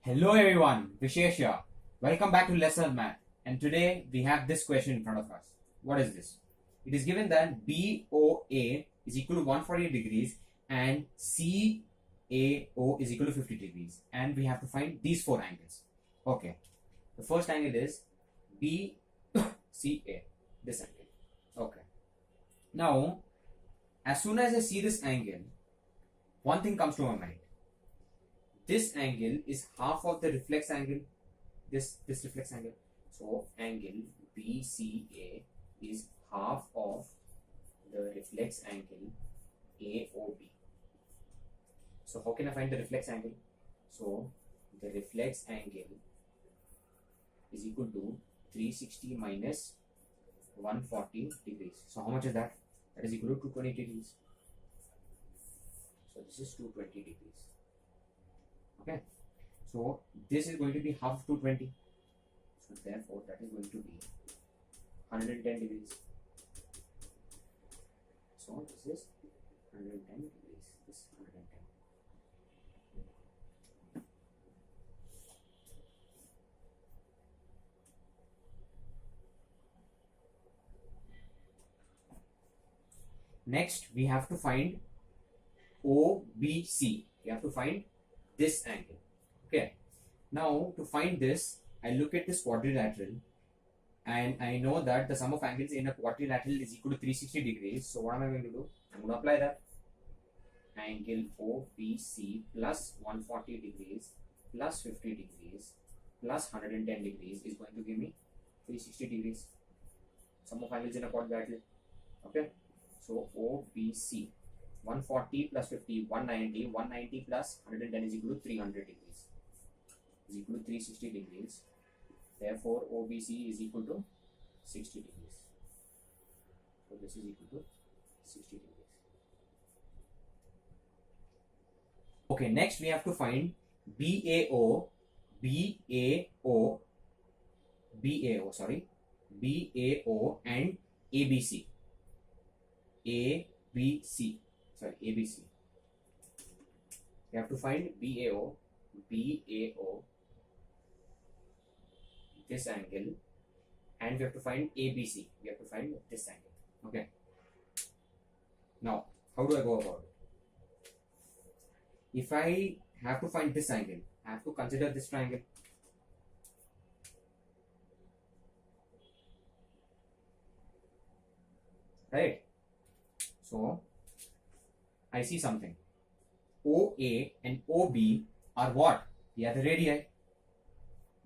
Hello everyone, Vishesh here. Welcome back to Lesson Math. And today we have this question in front of us. What is this? It is given that BOA is equal to 140 degrees and CAO is equal to 50 degrees. And we have to find these four angles. Okay. The first angle is BCA, this angle. Okay. Now, as soon as I see this angle, one thing comes to my mind. This angle is half of the reflex angle, this reflex angle. So angle BCA is half of the reflex angle AOB. So how can I find the reflex angle? So the reflex angle is equal to 360 minus 140 degrees. So how much is that? That is equal to 220 degrees. So this is 220 degrees. Okay, so this is going to be half of 220. So therefore, that is going to be 110 degrees. So this is 110 degrees. This is 110. Next, we have to find OBC. We have to find this angle. Okay, now to find this, I look at this quadrilateral and I know that the sum of angles in a quadrilateral is equal to 360 degrees. So what am I going to do? I'm going to apply that. Angle OBC plus 140 degrees plus 50 degrees plus 110 degrees is going to give me 360 degrees. Sum of angles in a quadrilateral. Okay, so OBC 140 plus 50, 190, 190 plus 110 is equal to 300 degrees, is equal to 360 degrees. Therefore, OBC is equal to 60 degrees. So this is equal to 60 degrees. Okay, next we have to find BAO and ABC. ABC. We have to find BAO, this angle, and we have to find ABC. We have to find this angle. Okay. Now, how do I go about it? If I have to find this angle, I have to consider this triangle. Right? So, I see something. OA and OB are what? They are the radii.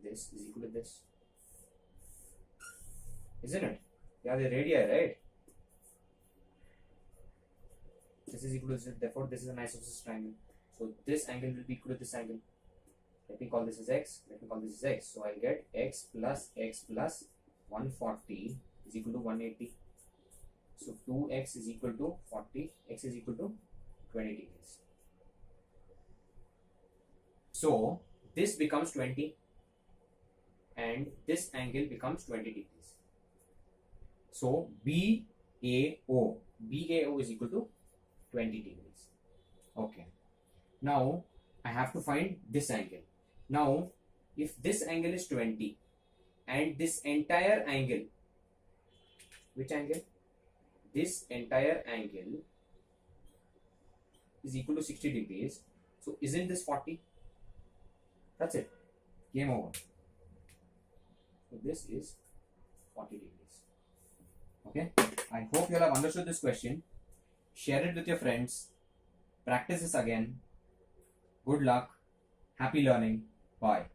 This is equal to this. Isn't it? They are the radii, right? This is equal to this. Therefore, this is an isosceles triangle. So, this angle will be equal to this angle. Let me call this as x. Let me call this as x. So, I'll get x plus 140 is equal to 180. So 2x is equal to 40, x is equal to 20 degrees. So this becomes 20 and this angle becomes 20 degrees. So BAO is equal to 20 degrees. Okay. Now I have to find this angle. Now if this angle is 20 and this entire angle, which angle? This entire angle is equal to 60 degrees. So isn't this 40? That's it. Game over. So this is 40 degrees. Okay. I hope you all have understood this question. Share it with your friends. Practice this again. Good luck. Happy learning. Bye.